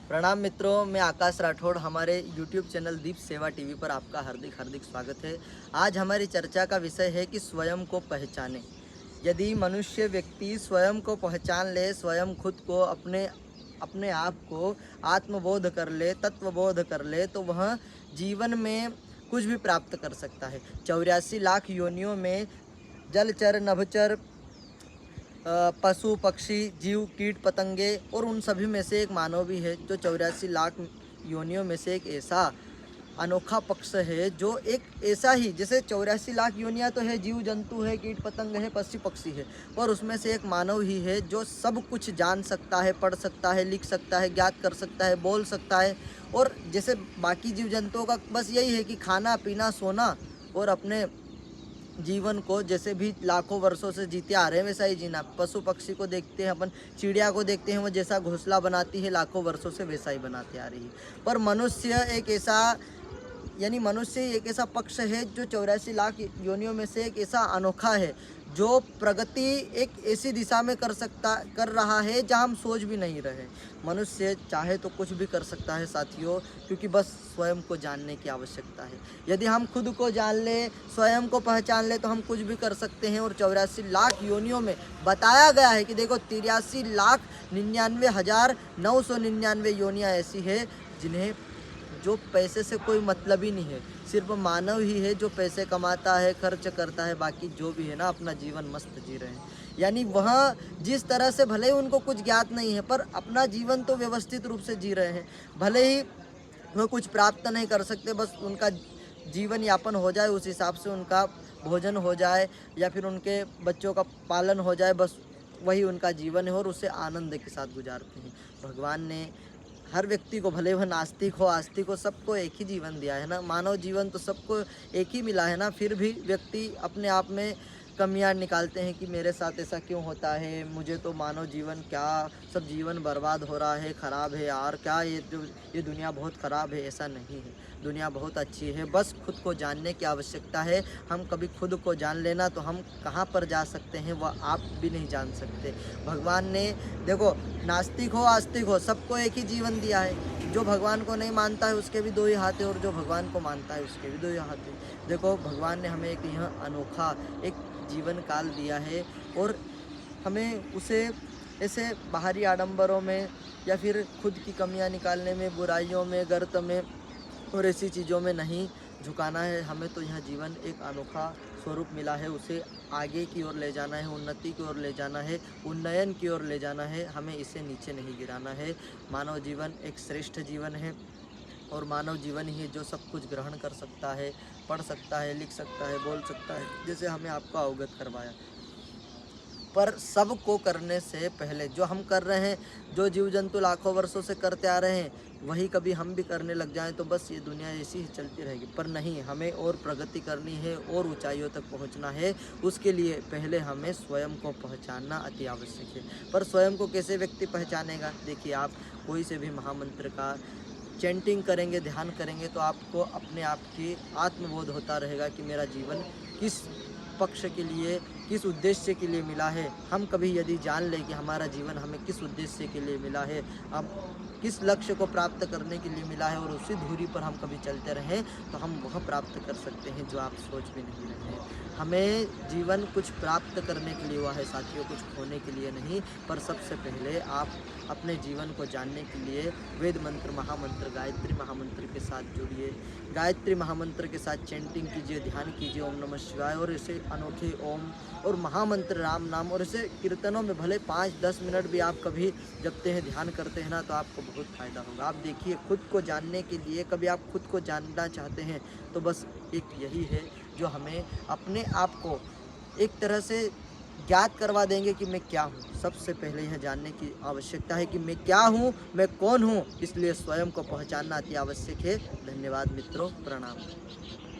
प्रणाम मित्रों, मैं आकाश राठौड़। हमारे YouTube चैनल दीप सेवा टीवी पर आपका हार्दिक हार्दिक स्वागत है। आज हमारी चर्चा का विषय है कि स्वयं को पहचानें। यदि मनुष्य व्यक्ति स्वयं को पहचान ले, स्वयं खुद को अपने अपने आप को आत्मबोध कर ले, तत्वबोध कर ले, तो वह जीवन में कुछ भी प्राप्त कर सकता है। 84 लाख योनियों में जलचर, नभचर, पशु, पक्षी, जीव, कीट, पतंगे और उन सभी में से एक मानव भी है, जो 84 लाख योनियों में से एक ऐसा अनोखा पक्ष है, जो एक ऐसा ही, जैसे 84 लाख योनियाँ तो है, जीव जंतु है, कीट पतंग है, पशु पक्षी है, पर उसमें से एक मानव ही है जो सब कुछ जान सकता है, पढ़ सकता है, लिख सकता है, ज्ञात कर सकता है, बोल सकता है। और जैसे बाकी जीव जंतुओं का बस यही है कि खाना पीना सोना और अपने जीवन को जैसे भी लाखों वर्षों से जीते आ रहे हैं वैसा ही जीना। पशु पक्षी को देखते हैं अपन, चिड़िया को देखते हैं, वो जैसा घोंसला बनाती है लाखों वर्षों से वैसा ही बनाती आ रही है। पर मनुष्य एक ऐसा, यानी मनुष्य एक ऐसा पक्ष है जो 84 लाख योनियों में से एक ऐसा अनोखा है, जो प्रगति एक ऐसी दिशा में कर रहा है जहां हम सोच भी नहीं रहे। मनुष्य चाहे तो कुछ भी कर सकता है साथियों, क्योंकि बस स्वयं को जानने की आवश्यकता है। यदि हम खुद को जान ले, स्वयं को पहचान ले, तो हम कुछ भी कर सकते हैं। और 84 लाख योनियों में बताया गया है कि देखो 83,99,999 योनियाँ ऐसी है जिन्हें, जो पैसे से कोई मतलब ही नहीं है। सिर्फ मानव ही है जो पैसे कमाता है, खर्च करता है, बाकी जो भी है ना अपना जीवन मस्त जी रहे हैं। यानी वह जिस तरह से, भले ही उनको कुछ ज्ञात नहीं है, पर अपना जीवन तो व्यवस्थित रूप से जी रहे हैं। भले ही वह कुछ प्राप्त नहीं कर सकते, बस उनका जीवन यापन हो जाए, उस हिसाब से उनका भोजन हो जाए या फिर उनके बच्चों का पालन हो जाए, बस वही उनका जीवन है और उसे आनंद के साथ गुजारते हैं। भगवान ने हर व्यक्ति को, भले वह नास्तिक हो, आस्तिक हो, सबको एक ही जीवन दिया है ना। मानव जीवन तो सबको एक ही मिला है ना। फिर भी व्यक्ति अपने आप में कमियां निकालते हैं कि मेरे साथ ऐसा क्यों होता है, मुझे तो मानव जीवन, क्या सब जीवन बर्बाद हो रहा है, ख़राब है यार, क्या ये दुनिया बहुत ख़राब है। ऐसा नहीं है, दुनिया बहुत अच्छी है। बस खुद को जानने की आवश्यकता है। हम कभी खुद को जान लेना तो हम कहाँ पर जा सकते हैं वह आप भी नहीं जान सकते। भगवान ने, देखो, नास्तिक हो आस्तिक हो, सबको एक ही जीवन दिया है। जो भगवान को नहीं मानता है उसके भी दो ही हाथ हैं, और जो भगवान को मानता है उसके भी दो ही हाथ हैं। देखो, भगवान ने हमें एक यह अनोखा एक जीवन काल दिया है, और हमें उसे ऐसे बाहरी आडंबरों में या फिर खुद की कमियां निकालने में, बुराइयों में, गर्त में और ऐसी चीज़ों में नहीं झुकाना है। हमें तो यह जीवन एक अनोखा स्वरूप मिला है, उसे आगे की ओर ले जाना है, उन्नति की ओर ले जाना है, उन्नयन की ओर ले जाना है। हमें इसे नीचे नहीं गिराना है। मानव जीवन एक श्रेष्ठ जीवन है, और मानव जीवन ही है जो सब कुछ ग्रहण कर सकता है, पढ़ सकता है, लिख सकता है, बोल सकता है, जैसे हमें आपको अवगत करवाया। पर सबको करने से पहले जो हम कर रहे हैं, जो जीव जंतु लाखों वर्षों से करते आ रहे हैं, वही कभी हम भी करने लग जाएं तो बस ये दुनिया ऐसी ही चलती रहेगी। पर नहीं, हमें और प्रगति करनी है और ऊंचाइयों तक पहुंचना है। उसके लिए पहले हमें स्वयं को पहचानना अति आवश्यक है। पर स्वयं को कैसे व्यक्ति पहचानेगा? देखिए, आप कोई से भी महामंत्र का चैंटिंग करेंगे, ध्यान करेंगे, तो आपको अपने आप की आत्मबोध होता रहेगा कि मेरा जीवन किस पक्ष के लिए, किस उद्देश्य के लिए मिला है। हम कभी यदि जान लें कि हमारा जीवन हमें किस उद्देश्य के लिए मिला है, हम किस लक्ष्य को प्राप्त करने के लिए मिला है, और उसी धुरी पर हम कभी चलते रहें, तो हम वह प्राप्त कर सकते हैं जो आप सोच भी नहीं रहे हैं। हमें जीवन कुछ प्राप्त करने के लिए हुआ है साथियों, कुछ खोने के लिए नहीं। पर सबसे पहले आप अपने जीवन को जानने के लिए वेद मंत्र, महामंत्र, गायत्री महामंत्र के साथ जुड़िए। गायत्री महामंत्र के साथ चैंटिंग कीजिए, ध्यान कीजिए ओम नमः शिवाय, और ऐसे अनोखे ओम और महामंत्र, राम नाम, और ऐसे कीर्तनों में भले 5-10 मिनट भी आप कभी जपते हैं, ध्यान करते हैं ना, तो आपको बहुत फ़ायदा होगा। आप देखिए, खुद को जानने के लिए, कभी आप खुद को जानना चाहते हैं तो बस एक यही है जो हमें अपने आप को एक तरह से ज्ञात करवा देंगे कि मैं क्या हूँ। सबसे पहले यह जानने की आवश्यकता है कि मैं क्या हूँ, मैं कौन हूँ। इसलिए स्वयं को पहचानना अति आवश्यक है। धन्यवाद मित्रों, प्रणाम।